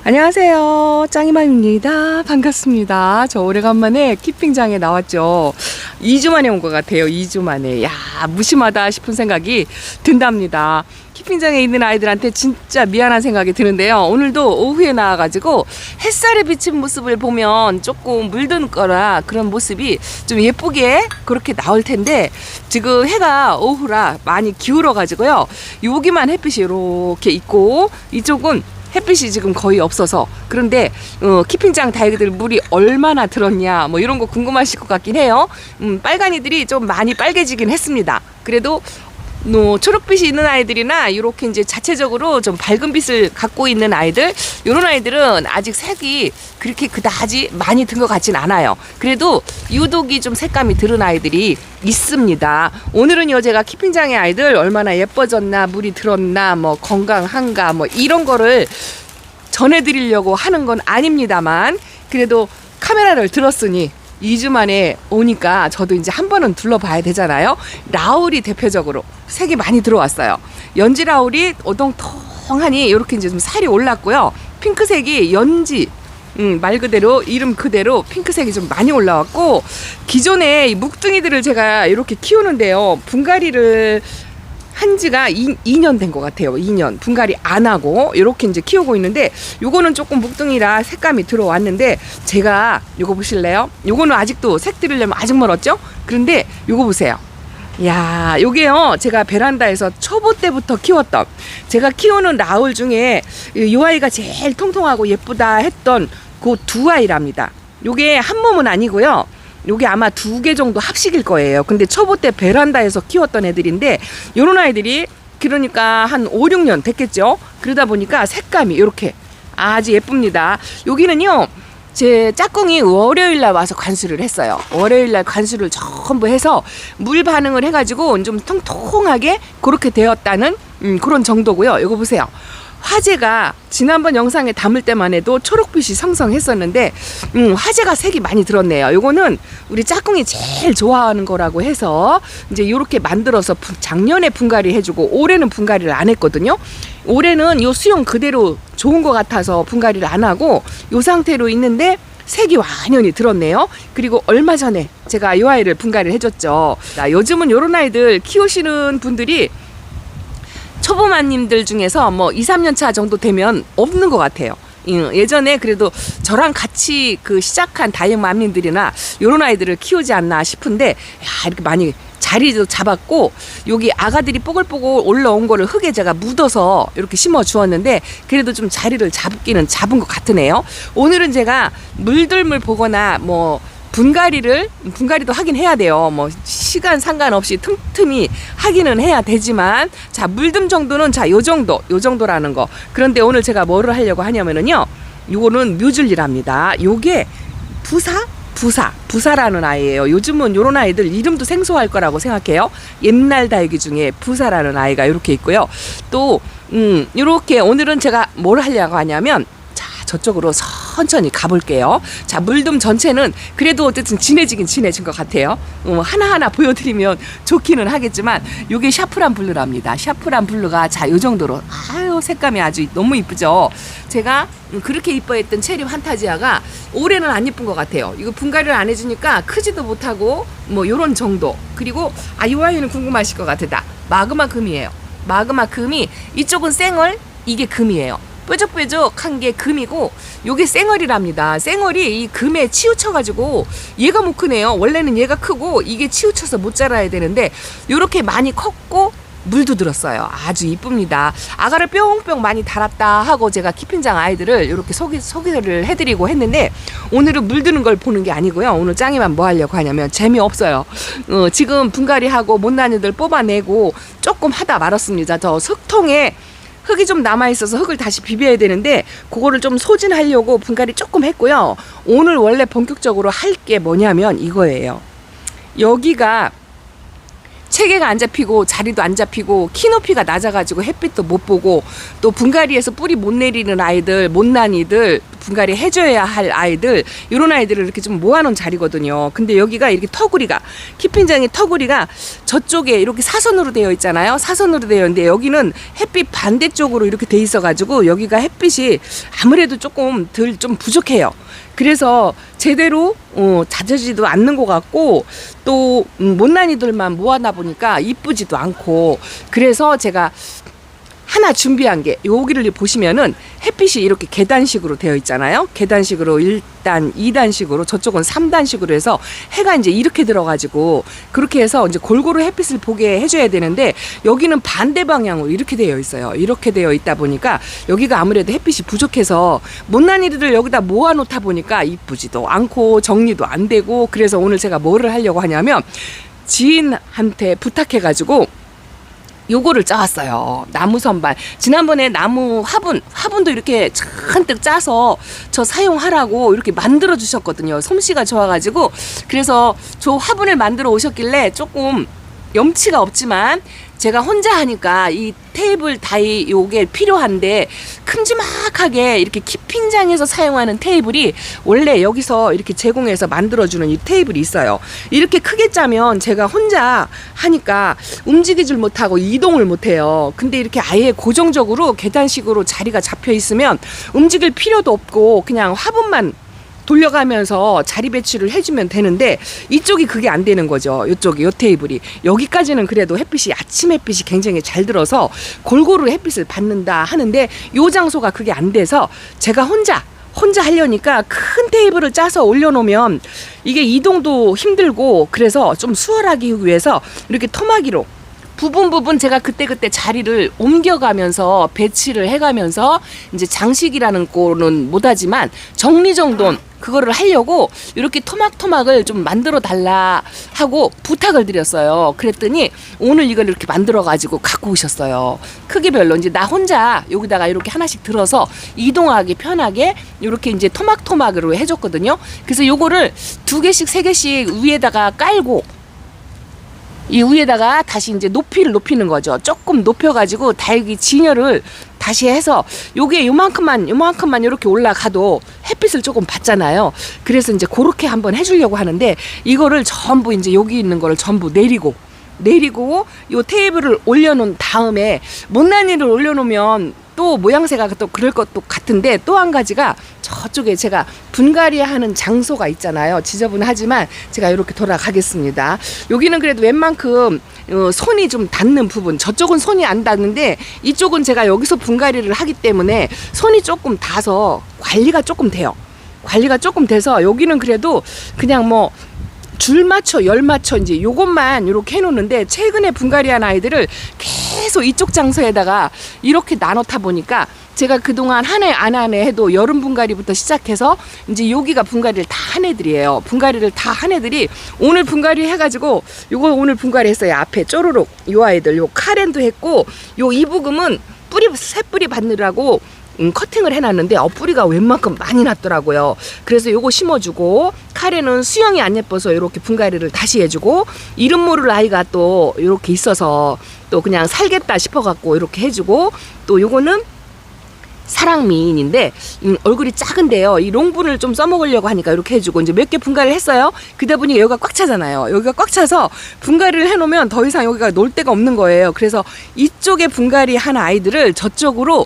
안녕하세요. 짱이맘입니다. 반갑습니다. 저 오래간만에 키핑장에 나왔죠. 2주 만에 온 것 같아요. 2주 만에. 야, 무심하다 싶은 생각이 든답니다. 키핑장에 있는 아이들한테 진짜 미안한 생각이 드는데요. 오늘도 오후에 나와가지고 햇살에 비친 모습을 보면 조금 물든 거라 그런 모습이 좀 예쁘게 그렇게 나올 텐데 지금 해가 오후라 많이 기울어가지고요. 여기만 햇빛이 이렇게 있고 이쪽은 햇빛이 지금 거의 없어서 그런데 키핑장 다육이들 물이 얼마나 들었냐 뭐 이런 거 궁금하실 것 같긴 해요. 빨간이들이 좀 많이 빨개지긴 했습니다. 그래도 초록빛이 있는 아이들이나 이렇게 이제 자체적으로 좀 밝은 빛을 갖고 있는 아이들, 이런 아이들은 아직 색이 그렇게 그다지 많이 든 것 같진 않아요. 그래도 유독이 좀 색감이 들은 아이들이 있습니다. 오늘은요, 제가 키핑장의 아이들 얼마나 예뻐졌나, 물이 들었나, 뭐 건강한가, 뭐 이런 거를 전해드리려고 하는 건 아닙니다만, 그래도 카메라를 들었으니 2주 만에 오니까 저도 이제 한 번은 둘러봐야 되잖아요. 라울이 대표적으로 색이 많이 들어왔어요. 연지 라울이 오동통하니 이렇게 이제 좀 살이 올랐고요. 핑크색이 연지 말 그대로 이름 그대로 핑크색이 좀 많이 올라왔고, 기존에 이 묵둥이들을 제가 이렇게 키우는데요. 분갈이를 한 지가 2년 된 것 같아요. 2년 분갈이 안 하고 이렇게 이제 키우고 있는데, 요거는 조금 묵둥이라 색감이 들어왔는데, 제가 요거 보실래요? 요거는 아직도 색 들으려면 아직 멀었죠? 그런데 요거 보세요. 야, 요게요, 제가 베란다에서 초보 때부터 키웠던, 제가 키우는 라울 중에 요 아이가 제일 통통하고 예쁘다 했던 그 두 아이랍니다. 요게 한 몸은 아니고요, 요게 아마 2개 정도 합식일 거예요. 근데 초보 때 베란다에서 키웠던 애들인데, 요런 아이들이 그러니까 한 5, 6년 됐겠죠. 그러다 보니까 색감이 이렇게 아주 예쁩니다. 여기는요, 제 짝꿍이 월요일날 와서 관수를 했어요. 월요일날 관수를 전부 해서 물 반응을 해가지고 좀 통통하게 그렇게 되었다는 그런 정도고요. 이거 보세요. 화재가 지난번 영상에 담을 때만 해도 초록빛이 성성했었는데 화재가 색이 많이 들었네요. 요거는 우리 짝꿍이 제일 좋아하는 거라고 해서 이제 요렇게 만들어서 작년에 분갈이 해주고, 올해는 분갈이를 안 했거든요. 올해는 요 수영 그대로 좋은 것 같아서 분갈이를 안 하고 요 상태로 있는데 색이 완연히 들었네요. 그리고 얼마 전에 제가 요 아이를 분갈이를 해줬죠. 요즘은 요런 아이들 키우시는 분들이 초보마님들 중에서 뭐 2, 3년 차 정도 되면 없는 것 같아요. 예전에 그래도 저랑 같이 그 시작한 다육맘님들이나 요런 아이들을 키우지 않나 싶은데, 야, 이렇게 많이 자리도 잡았고, 여기 아가들이 뽀글뽀글 올라온 거를 흙에 제가 묻어서 이렇게 심어 주었는데, 그래도 좀 자리를 잡기는 잡은 것 같으네요. 오늘은 제가 물들물 보거나 뭐 분갈이도 하긴 해야 돼요. 뭐 시간 상관없이 틈틈이 하기는 해야 되지만, 자, 물듬 정도는 자, 요 정도라는 거. 그런데 오늘 제가 뭐를 하려고 하냐면은요, 요거는 뮤즐리랍니다. 요게 부사라는 아이예요. 요즘은 요런 아이들 이름도 생소할 거라고 생각해요. 옛날 다육이 중에 부사라는 아이가 이렇게 있고요. 또 요렇게 오늘은 제가 뭘 하려고 하냐면, 저쪽으로 천천히 가볼게요. 자, 물듬 전체는 그래도 어쨌든 진해진 것 같아요. 하나하나 보여드리면 좋기는 하겠지만, 요게 샤프란 블루랍니다. 샤프란 블루가 자, 요 정도로, 아유, 색감이 아주 너무 이쁘죠. 제가 그렇게 이뻐했던 체리 환타지아가 올해는 안 이쁜 것 같아요. 이거 분갈이를 안 해주니까 크지도 못하고 뭐 요런 정도. 그리고 요 아이는 궁금하실 것 같다. 마그마 금이에요. 마그마 금이, 이쪽은 쌩얼, 이게 금이에요. 뾰족뾰족한 게 금이고, 요게 쌩얼이랍니다. 쌩얼이 이 금에 치우쳐가지고 얘가 못 크네요. 원래는 얘가 크고 이게 치우쳐서 못 자라야 되는데, 요렇게 많이 컸고 물도 들었어요. 아주 이쁩니다. 아가를 뿅뿅 많이 달았다 하고 제가 키핑장 아이들을 이렇게 소개를 해드리고 했는데, 오늘은 물드는 걸 보는 게 아니고요. 오늘 짱이만 뭐 하려고 하냐면, 재미없어요. 지금 분갈이하고 못난 애들 뽑아내고 조금 하다 말았습니다. 저 석통에 흙이 좀 남아있어서 흙을 다시 비벼야 되는데, 그거를 좀 소진하려고 분갈이 조금 했고요. 오늘 원래 본격적으로 할 게 뭐냐면 이거예요. 여기가 체계가 안 잡히고 자리도 안 잡히고 키높이가 낮아가지고 햇빛도 못 보고, 또 분갈이에서 뿌리 못 내리는 아이들, 못난이들, 분갈이 해줘야 할 아이들, 이런 아이들을 이렇게 좀 모아놓은 자리거든요. 근데 여기가 이렇게 터구리가, 키핑장의 터구리가 저쪽에 이렇게 사선으로 되어 있잖아요. 사선으로 되어 있는데 여기는 햇빛 반대쪽으로 이렇게 돼 있어가지고 여기가 햇빛이 아무래도 조금 좀 부족해요. 그래서 제대로 자라지도 않는 것 같고, 또 못난이들만 모아놔 보니까 이쁘지도 않고, 그래서 제가 하나 준비한 게, 여기를 보시면은 햇빛이 이렇게 계단식으로 되어 있잖아요. 계단식으로 1단, 2단식으로, 저쪽은 3단식으로 해서 해가 이제 이렇게 들어가지고 그렇게 해서 이제 골고루 햇빛을 보게 해줘야 되는데, 여기는 반대 방향으로 이렇게 되어 있어요. 이렇게 되어 있다 보니까 여기가 아무래도 햇빛이 부족해서 못난이들을 여기다 모아놓다 보니까 이쁘지도 않고 정리도 안 되고, 그래서 오늘 제가 뭐를 하려고 하냐면 지인한테 부탁해가지고 요거를 짜왔어요. 나무 선반. 지난번에 나무 화분도 이렇게 잔뜩 짜서 저 사용하라고 이렇게 만들어 주셨거든요. 솜씨가 좋아가지고. 그래서 저 화분을 만들어 오셨길래 조금 염치가 없지만 제가 혼자 하니까 이 테이블 다이 요게 필요한데, 큼지막하게 이렇게 키핑장에서 사용하는 테이블이 원래 여기서 이렇게 제공해서 만들어주는 이 테이블이 있어요. 이렇게 크게 짜면 제가 혼자 하니까 움직이질 못하고 이동을 못해요. 근데 이렇게 아예 고정적으로 계단식으로 자리가 잡혀 있으면 움직일 필요도 없고 그냥 화분만 돌려가면서 자리 배치를 해주면 되는데, 이쪽이 그게 안 되는 거죠. 이쪽이, 요 테이블이. 여기까지는 그래도 햇빛이, 아침 햇빛이 굉장히 잘 들어서 골고루 햇빛을 받는다 하는데, 요 장소가 그게 안 돼서 제가 혼자 하려니까 큰 테이블을 짜서 올려놓으면 이게 이동도 힘들고, 그래서 좀 수월하기 위해서 이렇게 토막이로 부분 제가 그때 자리를 옮겨가면서 배치를 해가면서, 이제 장식이라는 거는 못하지만 정리정돈 그거를 하려고 이렇게 토막을 좀 만들어 달라 하고 부탁을 드렸어요. 그랬더니 오늘 이걸 이렇게 만들어 가지고 갖고 오셨어요. 크기별로 이제 나 혼자 여기다가 이렇게 하나씩 들어서 이동하기 편하게 이렇게 이제 토막으로 해줬거든요. 그래서 요거를 2개씩 3개씩 위에다가 깔고, 이 위에다가 다시 이제 높이를 높이는 거죠. 조금 높여가지고 다육이 진열을 다시 해서 요게 요만큼만 이렇게 올라가도 햇빛을 조금 받잖아요. 그래서 이제 그렇게 한번 해주려고 하는데, 이거를 전부 이제 여기 있는 거를 전부 내리고 요 테이블을 올려놓은 다음에, 못난이를 올려놓으면 또 모양새가 또 그럴 것도 같은데, 또 한 가지가 저쪽에 제가 분갈이 하는 장소가 있잖아요. 지저분하지만 제가 이렇게 돌아가겠습니다. 여기는 그래도 웬만큼 손이 좀 닿는 부분, 저쪽은 손이 안 닿는데 이쪽은 제가 여기서 분갈이를 하기 때문에 손이 조금 닿아서 관리가 조금 돼요. 관리가 조금 돼서 여기는 그래도 그냥 뭐 줄 맞춰 열 맞춰 이제 요것만 이렇게 해놓는데, 최근에 분갈이한 아이들을 계속 이쪽 장소에다가 이렇게 나눠다 보니까 제가 그동안 한 해 안 한 해 해도 여름 분갈이부터 시작해서 이제 여기가 분갈이를 다 한 애들이에요. 분갈이를 다 한 애들이 오늘 분갈이 해가지고, 요거 오늘 분갈이 했어요. 앞에 쪼르륵 요 아이들, 요 카렌도 했고, 요 이부금은 새뿌리 받느라고 커팅을 해놨는데 뿌리가 웬만큼 많이 났더라고요. 그래서 요거 심어주고, 카레는 수영이 안 예뻐서 이렇게 분갈이를 다시 해주고, 이름 모를 아이가 또 이렇게 있어서 또 그냥 살겠다 싶어갖고 이렇게 해주고, 또 요거는 사랑미인인데 얼굴이 작은데요, 이 롱분을 좀 써먹으려고 하니까 이렇게 해주고, 이제 몇 개 분갈이를 했어요. 그러다 보니 여기가 꽉 차잖아요. 여기가 꽉 차서 분갈이를 해놓으면 더 이상 여기가 놀 데가 없는 거예요. 그래서 이쪽에 분갈이 한 아이들을 저쪽으로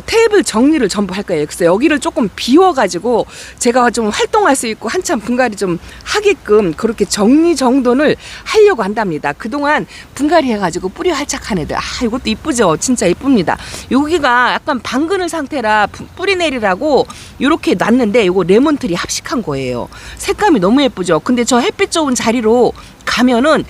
테이블 정리를 전부 할 거예요. 그래서 여기를 조금 비워가지고 제가 좀 활동할 수 있고 한참 분갈이 좀 하게끔 그렇게 정리정돈을 하려고 한답니다. 그동안 분갈이 해가지고 뿌리 활착한 애들, 이것도 이쁘죠? 진짜 이쁩니다. 여기가 약간 방근을 상태라 뿌리 내리라고 이렇게 놨는데, 이거 레몬트리 합식한 거예요. 색감이 너무 예쁘죠? 근데 저 햇빛 좋은 자리로 가면은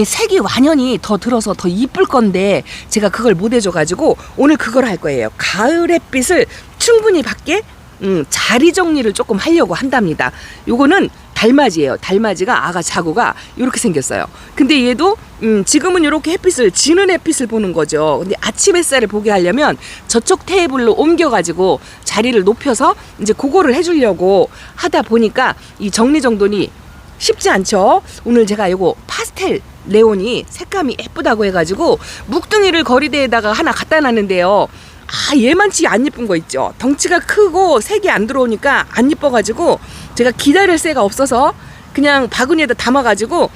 색이 완연히 더 들어서 더 이쁠 건데, 제가 그걸 못 해줘가지고 오늘 그걸 할 거예요. 가을 햇빛을 충분히 받게 자리 정리를 조금 하려고 한답니다. 요거는 달맞이에요. 달맞이가 아가 자구가 이렇게 생겼어요. 근데 얘도 지금은 이렇게 햇빛을, 지는 햇빛을 보는 거죠. 근데 아침 햇살을 보게 하려면 저쪽 테이블로 옮겨가지고 자리를 높여서 이제 그거를 해주려고 하다 보니까 이 정리정돈이 쉽지 않죠. 오늘 제가 이거 파스텔 레온이 색감이 예쁘다고 해가지고 묵둥이를 거리대에다가 하나 갖다 놨는데요, 얘만치 안 예쁜 거 있죠. 덩치가 크고 색이 안 들어오니까 안 예뻐가지고 제가 기다릴 새가 없어서 그냥 바구니에다 담아가지고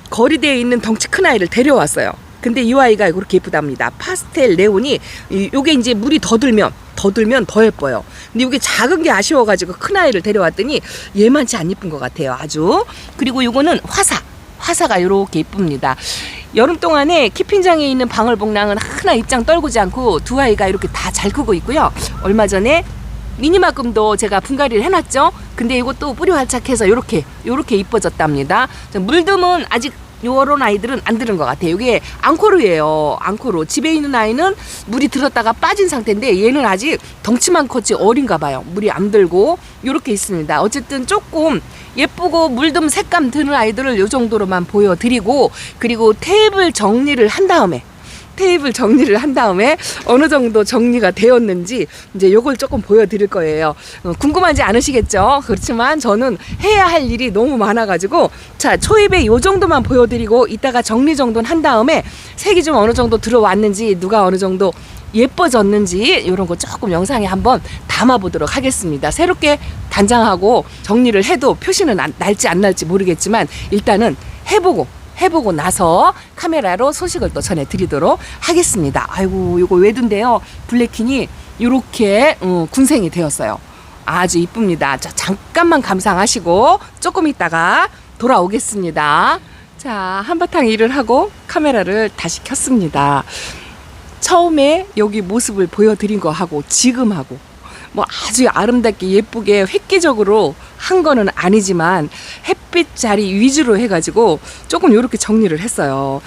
거리대에 있는 덩치 큰 아이를 데려왔어요. 근데 이 아이가 그렇게 예쁘답니다. 파스텔 네온이 요게 이제 물이 더 들면 더 예뻐요. 근데 이게 작은 게 아쉬워가지고 큰 아이를 데려왔더니 얘만치 안 예쁜 것 같아요. 아주. 그리고 요거는 화사가 이렇게 예쁩니다. 여름 동안에 키핑장에 있는 방울복랑은 하나 입장 떨구지 않고 두 아이가 이렇게 다 잘 크고 있고요. 얼마 전에 미니만큼도 제가 분갈이를 해놨죠. 근데 이것도 뿌리 활착해서 이렇게 이뻐졌답니다. 물듬은 아직 요런 아이들은 안 들은 것 같아요. 이게 앙코르예요. 앙코르. 집에 있는 아이는 물이 들었다가 빠진 상태인데 얘는 아직 덩치만 컸지 어린가 봐요. 물이 안 들고 이렇게 있습니다. 어쨌든 조금 예쁘고 물듬 색감 드는 아이들을 요 정도로만 보여드리고, 그리고 테이블 정리를 한 다음에 어느 정도 정리가 되었는지 이제 요걸 조금 보여드릴 거예요. 궁금하지 않으시겠죠? 그렇지만 저는 해야 할 일이 너무 많아가지고 자, 초입에 요 정도만 보여드리고 이따가 정리 정도는 한 다음에 색이 좀 어느 정도 들어왔는지 누가 어느 정도 예뻐졌는지 이런 거 조금 영상에 한번 담아보도록 하겠습니다. 새롭게 단장하고 정리를 해도 표시는 날지 안 날지 모르겠지만 일단은 해보고 나서 카메라로 소식을 또 전해드리도록 하겠습니다. 아이고, 이거 외두인데요. 블랙킨이 이렇게 군생이 되었어요. 아주 이쁩니다. 자, 잠깐만 감상하시고 조금 있다가 돌아오겠습니다. 자, 한바탕 일을 하고 카메라를 다시 켰습니다. 처음에 여기 모습을 보여드린 거 하고 지금 하고 뭐 아주 아름답게 예쁘게 획기적으로 한 거는 아니지만 햇빛 자리 위주로 해가지고 조금 이렇게 정리를 했어요.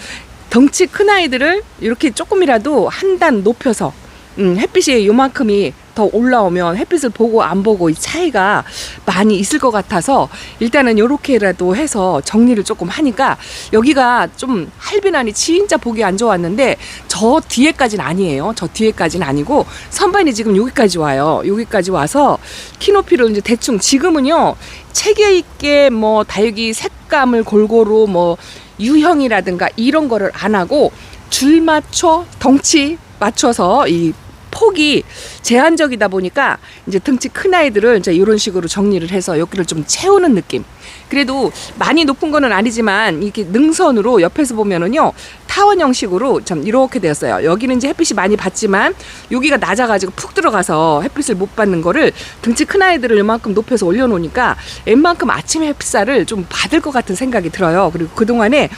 덩치 큰 아이들을 이렇게 조금이라도 한 단 높여서 햇빛이 요만큼이 더 올라오면 햇빛을 보고 안 보고 이 차이가 많이 있을 것 같아서 일단은 요렇게라도 해서 정리를 조금 하니까 여기가 좀 할비난이 진짜 보기 안 좋았는데 저 뒤에까지는 아니에요. 저 뒤에까지는 아니고 선반이 지금 여기까지 와요. 여기까지 와서 키높이를 이제 대충 지금은요 체계 있게 뭐 다육이 색감을 골고루 뭐 유형이라든가 이런 거를 안 하고 줄 맞춰 덩치 맞춰서 이 폭이 제한적이다 보니까 이제 덩치 큰 아이들을 이제 이런 식으로 정리를 해서 여기를 좀 채우는 느낌. 그래도 많이 높은 거는 아니지만 이렇게 능선으로 옆에서 보면은요 타원 형식으로 참 이렇게 되었어요. 여기는 이제 햇빛이 많이 받지만 여기가 낮아가지고 푹 들어가서 햇빛을 못 받는 거를 덩치 큰 아이들을 이만큼 높여서 올려놓으니까 웬만큼 아침 햇빛살을 좀 받을 것 같은 생각이 들어요. 그리고 그동안에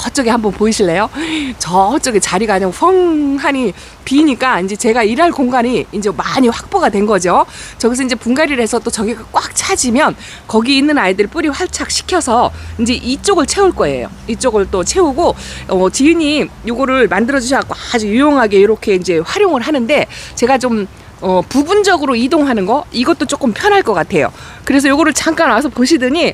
저쪽에 한번 보이실래요? 저쪽에 자리가 그냥 펑하니 비니까 이제 제가 일할 공간이 이제 많이 확보가 된 거죠. 저기서 이제 분갈이를 해서 또 저기가 꽉 차지면 거기 있는 아이들 뿌리 활착시켜서 이제 이쪽을 채울 거예요. 이쪽을 또 채우고 지인이 요거를 만들어 주셔서 아주 유용하게 이렇게 이제 활용을 하는데 제가 좀 부분적으로 이동하는 거 이것도 조금 편할 것 같아요. 그래서 요거를 잠깐 와서 보시더니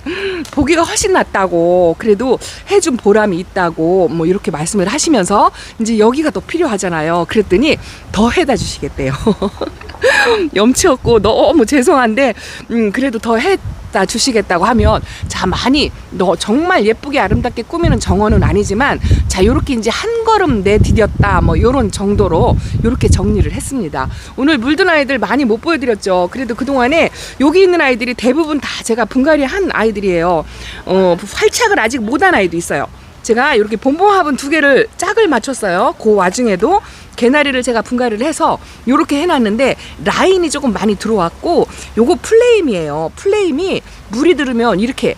보기가 훨씬 낫다고, 그래도 해준 보람이 있다고 뭐 이렇게 말씀을 하시면서 이제 여기가 더 필요하잖아요. 그랬더니 더 해다 주시겠대요. 염치 없고 너무 죄송한데 그래도 더 해다 주시겠다고 하면 자, 많이 정말 예쁘게 아름답게 꾸미는 정원은 아니지만 자, 요렇게 이제 한 걸음 내디뎠다 뭐 요런 정도로 요렇게 정리를 했습니다. 오늘 물든 아이들 많이 못 보여드렸죠. 그래도 그동안에 여기 있는 아이들이 대부분 다 제가 분갈이 한 아이들이에요. 활착을 아직 못한 아이도 있어요. 제가 이렇게 봄봄화분 2개를 짝을 맞췄어요. 그 와중에도 개나리를 제가 분갈이를 해서 이렇게 해놨는데 라인이 조금 많이 들어왔고, 요거 플레임이에요. 플레임이 물이 들으면 이렇게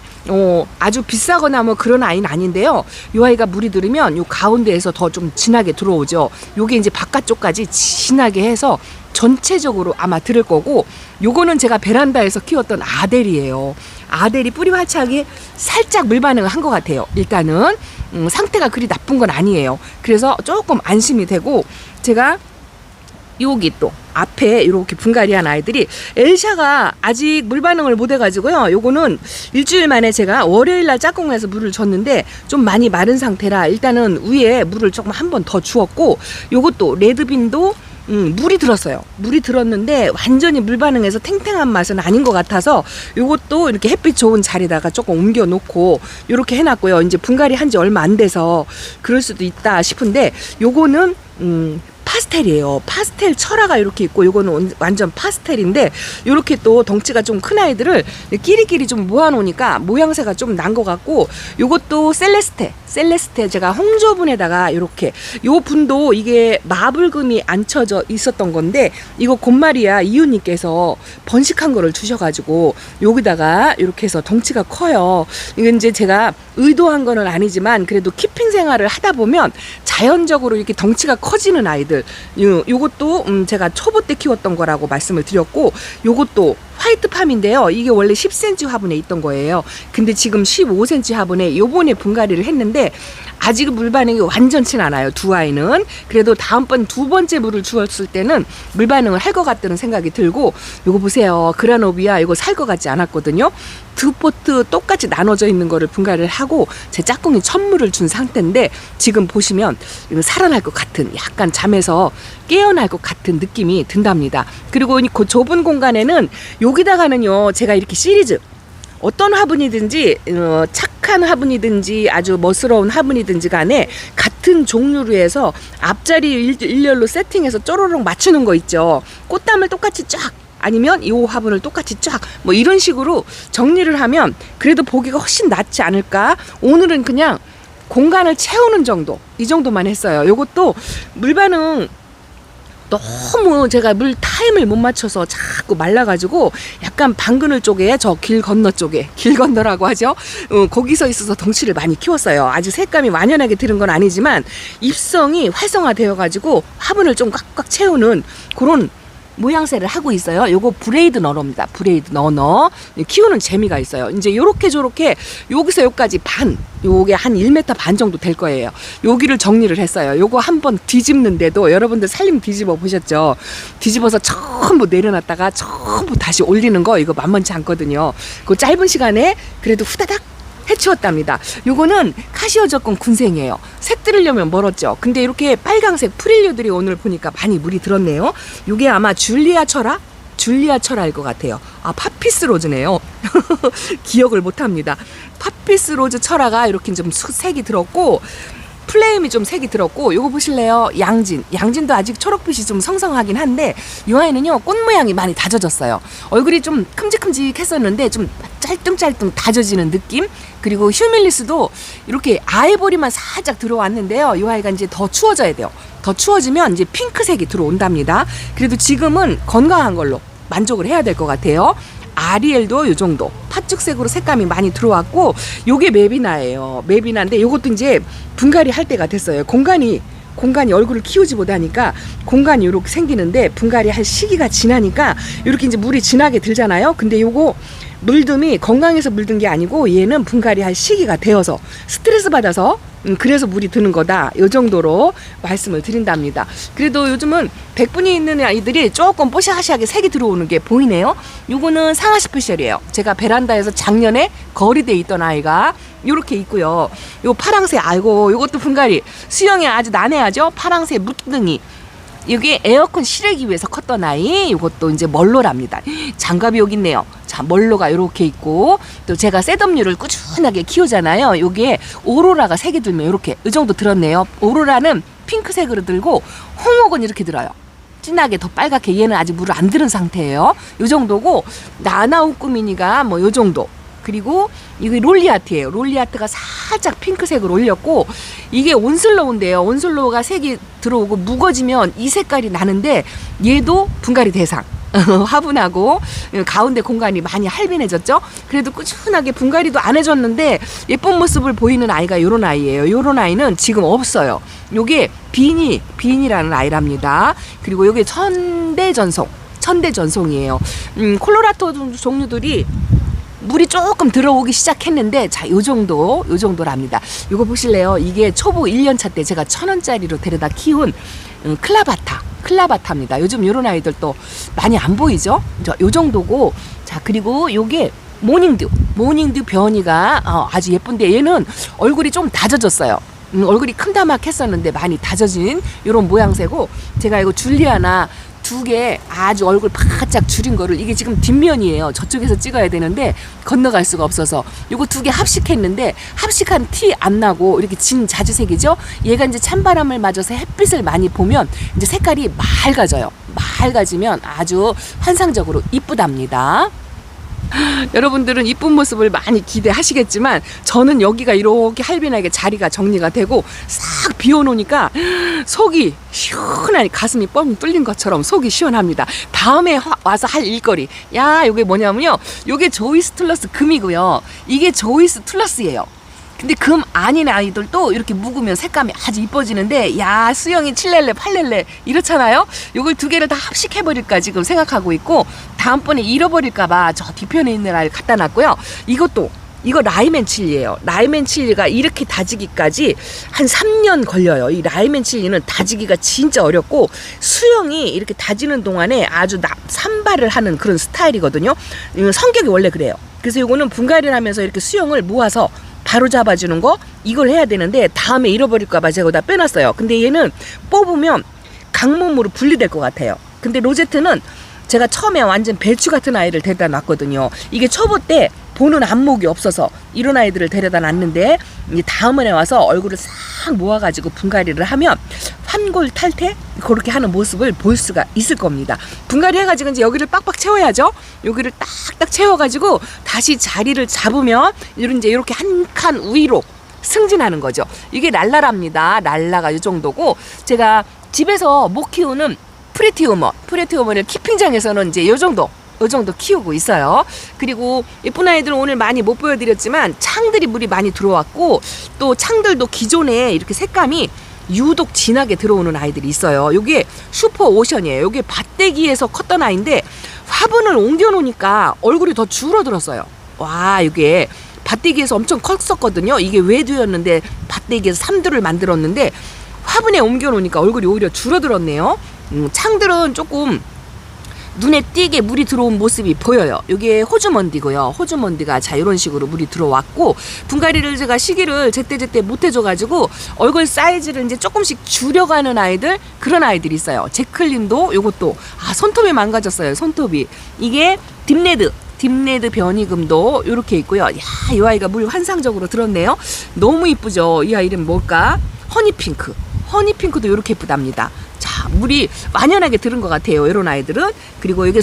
아주 비싸거나 뭐 그런 아이는 아닌데요. 요 아이가 물이 들으면 요 가운데에서 더 좀 진하게 들어오죠. 요게 이제 바깥쪽까지 진하게 해서 전체적으로 아마 들을 거고, 요거는 제가 베란다에서 키웠던 아델이에요. 아델이 뿌리 활착이 살짝 물 반응을 한 것 같아요. 일단은 상태가 그리 나쁜 건 아니에요. 그래서 조금 안심이 되고, 제가 여기 또 앞에 이렇게 분갈이한 아이들이 엘샤가 아직 물 반응을 못 해가지고요. 요거는 일주일 만에 제가 월요일날 짝꿍에서 물을 줬는데 좀 많이 마른 상태라 일단은 위에 물을 조금 한 번 더 주었고, 요것도 레드빈도 물이 들었어요. 물이 들었는데 완전히 물 반응해서 탱탱한 맛은 아닌 것 같아서 요것도 이렇게 햇빛 좋은 자리다가 조금 옮겨 놓고 요렇게 해놨고요. 이제 분갈이 한 지 얼마 안 돼서 그럴 수도 있다 싶은데 요거는 파스텔이에요. 파스텔 철화가 이렇게 있고, 요거는 완전 파스텔인데, 요렇게 또 덩치가 좀 큰 아이들을 끼리끼리 좀 모아놓으니까 모양새가 좀 난 것 같고, 요것도 셀레스테 제가 홍조분에다가 요렇게, 요 분도 이게 마블금이 안 쳐져 있었던 건데, 이거 곰마리아 이웃님께서 번식한 거를 주셔가지고 여기다가 이렇게 해서 덩치가 커요. 이건 이제 제가 의도한 거는 아니지만 그래도 키핑 생활을 하다 보면 자연적으로 이렇게 덩치가 커지는 아이들, 요것도 제가 초보 때 키웠던 거라고 말씀을 드렸고, 요것도 화이트팜인데요. 이게 원래 10cm 화분에 있던 거예요. 근데 지금 15cm 화분에 요번에 분갈이를 했는데 아직 물 반응이 완전치 않아요. 두 아이는. 그래도 다음번 두 번째 물을 주었을 때는 물 반응을 할 것 같다는 생각이 들고, 요거 보세요. 그라노비아 이거 살 것 같지 않았거든요. 두 포트 똑같이 나눠져 있는 거를 분갈이를 하고 제 짝꿍이 천물을 준 상태인데, 지금 보시면 이거 살아날 것 같은, 약간 잠에서 깨어날 것 같은 느낌이 든답니다. 그리고 그 좁은 공간에는 여기다가는요, 제가 이렇게 시리즈, 어떤 화분이든지 착한 화분이든지 아주 멋스러운 화분이든지 간에 같은 종류로 해서 앞자리 일렬로 세팅해서 쪼로록 맞추는 거 있죠. 꽃담을 똑같이 쫙, 아니면 이 화분을 똑같이 쫙, 뭐 이런 식으로 정리를 하면 그래도 보기가 훨씬 낫지 않을까. 오늘은 그냥 공간을 채우는 정도, 이 정도만 했어요. 요것도 물 반응 너무 제가 물 타임을 못 맞춰서 자꾸 말라가지고 약간 방그늘 쪽에, 저 길 건너 쪽에, 길 건너라고 하죠. 거기서 있어서 덩치를 많이 키웠어요. 아직 색감이 완연하게 들은 건 아니지만 입성이 활성화되어가지고 화분을 좀 꽉꽉 채우는 그런 모양새를 하고 있어요. 요거 브레이드 너너입니다. 브레이드 너너. 키우는 재미가 있어요. 이제 요렇게 저렇게 여기서 여기까지 반, 요게 한 1m 반 정도 될 거예요. 여기를 정리를 했어요. 요거 한번 뒤집는데도 여러분들 살림 뒤집어 보셨죠? 뒤집어서 전부 내려놨다가 전부 다시 올리는 거, 이거 만만치 않거든요. 그 짧은 시간에 그래도 후다닥 해치웠답니다. 요거는 카시오저건 군생이에요. 색 들으려면 멀었죠. 근데 이렇게 빨강색 프릴류들이 오늘 보니까 많이 물이 들었네요. 요게 아마 줄리아 철화일 것 같아요. 아, 파피스 로즈네요. 기억을 못합니다. 파피스 로즈 철화가 이렇게 좀 색이 들었고, 플레임이 좀 색이 들었고, 요거 보실래요? 양진도 아직 초록빛이 좀 성성하긴 한데, 이 아이는요 꽃 모양이 많이 다져졌어요. 얼굴이 좀 큼직큼직했었는데 좀 짤뚱짤뚱 다져지는 느낌. 그리고 휴밀리스도 이렇게 아이보리만 살짝 들어왔는데요, 이 아이가 이제 더 추워져야 돼요. 더 추워지면 이제 핑크색이 들어온답니다. 그래도 지금은 건강한 걸로 만족을 해야 될 것 같아요. 아리엘도 요 정도 팥죽색으로 색감이 많이 들어왔고, 요게 메비나예요. 메비나인데 요것도 이제 분갈이 할 때가 됐어요. 공간이 얼굴을 키우지 못하니까 공간이 이렇게 생기는데, 분갈이 할 시기가 지나니까 이렇게 이제 물이 진하게 들잖아요. 근데 요거 물듬이 건강해서 물든 게 아니고, 얘는 분갈이 할 시기가 되어서 스트레스 받아서 그래서 물이 드는 거다, 이 정도로 말씀을 드린답니다. 그래도 요즘은 백분이 있는 아이들이 조금 뽀샤시하게 색이 들어오는 게 보이네요. 요거는 상하 스페셜이에요. 제가 베란다에서 작년에 거리대에 있던 아이가 요렇게 있고요. 요 파랑새, 아이고 요것도 분갈이 수영이 아주 난해하죠. 파랑새 무등이, 이게 에어컨 실내기 위해서 컸던 아이. 이것도 이제 멀로랍니다. 장갑이 여기 있네요. 자, 멀로가 이렇게 있고, 또 제가 셋업류를 꾸준하게 키우잖아요. 요게 오로라가 색이 들면 이렇게 이 정도 들었네요. 오로라는 핑크색으로 들고, 홍옥은 이렇게 들어요. 진하게 더 빨갛게. 얘는 아직 물을 안 들은 상태예요. 요 정도고, 나나우꾸미니가 뭐 요 정도. 그리고 이게 롤리아트예요. 롤리아트가 살짝 핑크색을 올렸고, 이게 온슬로우인데요. 온슬로우가 색이 들어오고 묵어지면 이 색깔이 나는데, 얘도 분갈이 대상. 화분하고 가운데 공간이 많이 할빈해졌죠. 그래도 꾸준하게 분갈이도 안 해줬는데 예쁜 모습을 보이는 아이가 요런 아이예요. 요런 아이는 지금 없어요. 요게 비니라는 아이랍니다. 그리고 요게 천대전송이에요. 콜로라도 종류들이 물이 조금 들어오기 시작했는데, 자, 요 정도랍니다. 요거 보실래요? 이게 초보 1년차 때 제가 1,000원짜리로 데려다 키운 클라바타입니다. 요즘 요런 아이들 또 많이 안 보이죠? 요 정도고, 자, 그리고 요게 모닝듀 변이가 아주 예쁜데, 얘는 얼굴이 좀 다져졌어요. 얼굴이 큼다막했었는데 많이 다져진 요런 모양새고, 제가 이거 줄리아나 두 개 아주 얼굴 바짝 줄인 거를, 이게 지금 뒷면이에요. 저쪽에서 찍어야 되는데 건너갈 수가 없어서 요거 두 개 합식했는데, 합식한 티 안 나고 이렇게 진 자주색이죠. 얘가 이제 찬바람을 맞아서 햇빛을 많이 보면 이제 색깔이 맑아져요. 맑아지면 아주 환상적으로 이쁘답니다. 여러분들은 이쁜 모습을 많이 기대하시겠지만 저는 여기가 이렇게 할빈하게 자리가 정리가 되고 싹 비워놓으니까 속이 시원하니, 가슴이 뻥 뚫린 것처럼 속이 시원합니다. 다음에 와서 할 일거리, 요게 뭐냐면요, 요게 조이스 툴러스 금이고요, 이게 조이스 툴러스예요. 근데 금 아닌 아이들도 이렇게 묵으면 색감이 아주 이뻐지는데, 수영이 7렐레 8렐레 이렇잖아요. 요걸 두 개를 다 합식해버릴까 지금 생각하고 있고, 다음번에 잃어버릴까봐 저 뒤편에 있는 아이를 갖다 놨고요. 이거 라이맨 칠리예요. 라이맨 칠리가 이렇게 다지기까지 한 3년 걸려요. 이 라이맨 칠리는 다지기가 진짜 어렵고, 수영이 이렇게 다지는 동안에 아주 산발을 하는 그런 스타일이거든요. 성격이 원래 그래요. 그래서 이거는 분갈이를 하면서 이렇게 수영을 모아서 바로 잡아주는 거, 이걸 해야 되는데 다음에 잃어버릴까봐 제가 다 빼놨어요. 근데 얘는 뽑으면 강몸으로 분리될 것 같아요. 근데 로제트는 제가 처음에 완전 배추 같은 아이를 데려다 놨거든요. 이게 초보 때 보는 안목이 없어서 이런 아이들을 데려다 놨는데, 이제 다음에 와서 얼굴을 싹 모아가지고 분갈이를 하면 환골 탈태 그렇게 하는 모습을 볼 수가 있을 겁니다. 분갈이 해가지고 이제 여기를 빡빡 채워야죠. 여기를 딱딱 채워가지고 다시 자리를 잡으면 이제 이렇게 한 칸 위로 승진하는 거죠. 이게 랄라랍니다. 랄라가 이 정도고, 제가 집에서 못 키우는 프레티우머를 키핑장에서는 이제 요 정도 키우고 있어요. 그리고 예쁜 아이들 오늘 많이 못 보여드렸지만 창들이 물이 많이 들어왔고, 또 창들도 기존에 이렇게 색감이 유독 진하게 들어오는 아이들이 있어요. 요게 슈퍼 오션이에요. 요게 밭대기에서 컸던 아이인데 화분을 옮겨 놓으니까 얼굴이 더 줄어들었어요. 요게 밭대기에서 엄청 컸었거든요. 이게 외두였는데 밭대기에서 삼두를 만들었는데 화분에 옮겨 놓으니까 얼굴이 오히려 줄어들었네요. 창들은 조금 눈에 띄게 물이 들어온 모습이 보여요. 이게 호주먼디고요. 호주먼디가 자 이런 식으로 물이 들어왔고, 분갈이를 제가 시기를 제때제때 못 해줘가지고 얼굴 사이즈를 이제 조금씩 줄여가는 아이들, 그런 아이들이 있어요. 제클린도 요것도 손톱이 망가졌어요. 손톱이. 이게 딥레드 변이금도 이렇게 있고요. 이 아이가 물 환상적으로 들었네요. 너무 이쁘죠. 이 아이 이름 뭘까? 허니핑크도 이렇게 예쁘답니다. 자, 물이 완연하게 들은 것 같아요. 이런 아이들은. 그리고 이게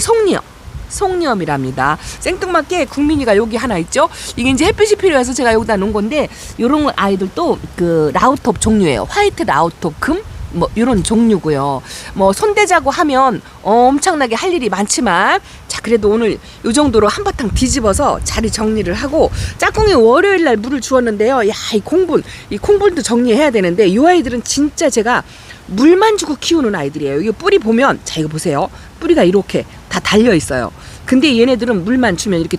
송리엄이랍니다. 생뚱맞게 국민이가 여기 하나 있죠. 이게 이제 햇빛이 필요해서 제가 여기다 놓은 건데, 이런 아이들도 그 라우톱 종류예요. 화이트 라우톱 금, 뭐 이런 종류고요. 뭐 손대자고 하면 엄청나게 할 일이 많지만, 자 그래도 오늘 요 정도로 한바탕 뒤집어서 자리 정리를 하고, 짝꿍이 월요일날 물을 주었는데요. 이 콩분도 정리해야 되는데, 이 아이들은 진짜 제가 물만 주고 키우는 아이들이에요. 이거 뿌리 보면, 자 이거 보세요. 뿌리가 이렇게 다 달려 있어요. 근데 얘네들은 물만 주면 이렇게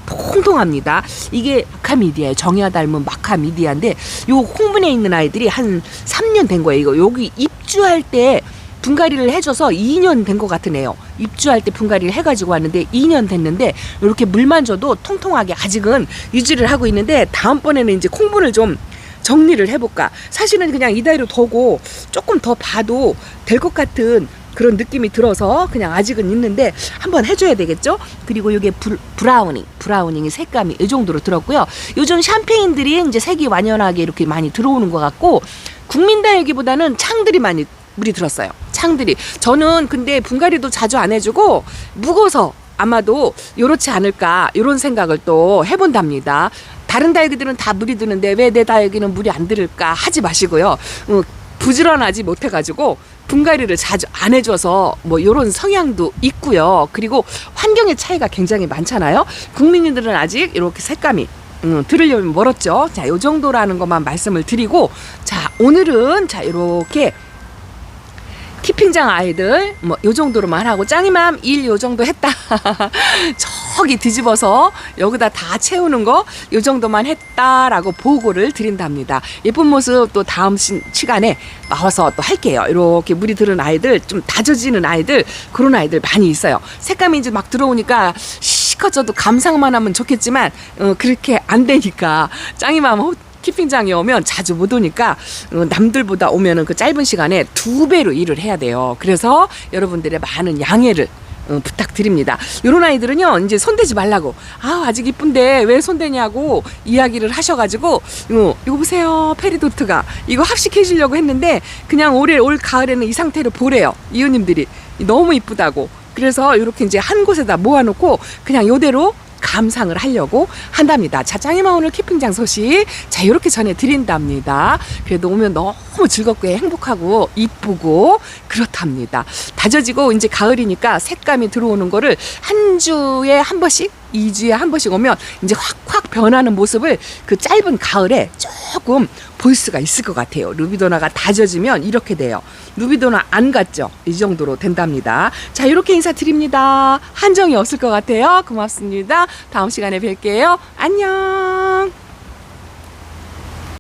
통통합니다. 이게 마카미디아예요. 정야 닮은 마카미디아인데, 요 콩분에 있는 아이들이 한 3년 된 거예요. 이거 여기 입주할 때 분갈이를 해줘서 2년 된 것 같은 애요. 입주할 때 분갈이를 해가지고 왔는데 2년 됐는데 이렇게 물만 줘도 통통하게 아직은 유지를 하고 있는데, 다음번에는 이제 콩분을 좀 정리를 해볼까. 사실은 그냥 이대로 두고 조금 더 봐도 될 것 같은 그런 느낌이 들어서 그냥 아직은 있는데 한번 해줘야 되겠죠. 그리고 이게 브라우닝이 색감이 이 정도로 들었고요. 요즘 샴페인들이 이제 색이 완연하게 이렇게 많이 들어오는 것 같고, 국민다육이보다는 창들이 많이 물이 들었어요. 창들이. 저는 근데 분갈이도 자주 안 해주고 묵어서 아마도 요렇지 않을까, 이런 생각을 또 해본답니다. 다른 다육이들은 다 물이 드는데 왜 내 다육이는 물이 안 들을까 하지 마시고요. 부지런하지 못해가지고 분갈이를 자주 안 해줘서 뭐 이런 성향도 있고요. 그리고 환경의 차이가 굉장히 많잖아요. 국민들은 아직 이렇게 색감이 들으려면 멀었죠. 자, 요 정도라는 것만 말씀을 드리고, 자 오늘은 자 이렇게 키핑장 아이들 뭐 요 정도로만 하고, 짱이맘 일 요 정도 했다. 저기 뒤집어서 여기다 다 채우는 거 요 정도만 했다라고 보고를 드린답니다. 예쁜 모습 또 다음 시간에 나와서 또 할게요. 이렇게 물이 들은 아이들, 좀 다져지는 아이들, 그런 아이들 많이 있어요. 색감이 이제 막 들어오니까 시커져도 감상만 하면 좋겠지만 그렇게 안 되니까 짱이맘 키핑장에 오면 자주 못 오니까 남들보다 오면은 그 짧은 시간에 2배로 일을 해야 돼요. 그래서 여러분들의 많은 양해를 부탁드립니다. 요런 아이들은요, 이제 손대지 말라고. 아직 이쁜데 왜 손대냐고 이야기를 하셔가지고, 이거 보세요. 페리도트가. 이거 합식해 주려고 했는데, 그냥 올 가을에는 이 상태로 보래요. 이웃님들이. 너무 이쁘다고. 그래서 이렇게 이제 한 곳에다 모아놓고, 그냥 요대로 감상을 하려고 한답니다. 자, 짱이마 오늘 키핑장 소식 자 이렇게 전해드린답니다. 그래도 오면 너무 즐겁고 행복하고 이쁘고 그렇답니다. 다져지고 이제 가을이니까 색감이 들어오는 거를 한 주에 한 번씩 2주에 한 번씩 오면 이제 확확 변하는 모습을 그 짧은 가을에 조금 볼 수가 있을 것 같아요. 루비도나가 다져지면 이렇게 돼요. 루비도나 안 같죠? 이 정도로 된답니다. 자, 이렇게 인사드립니다. 한정이 없을 것 같아요. 고맙습니다. 다음 시간에 뵐게요. 안녕.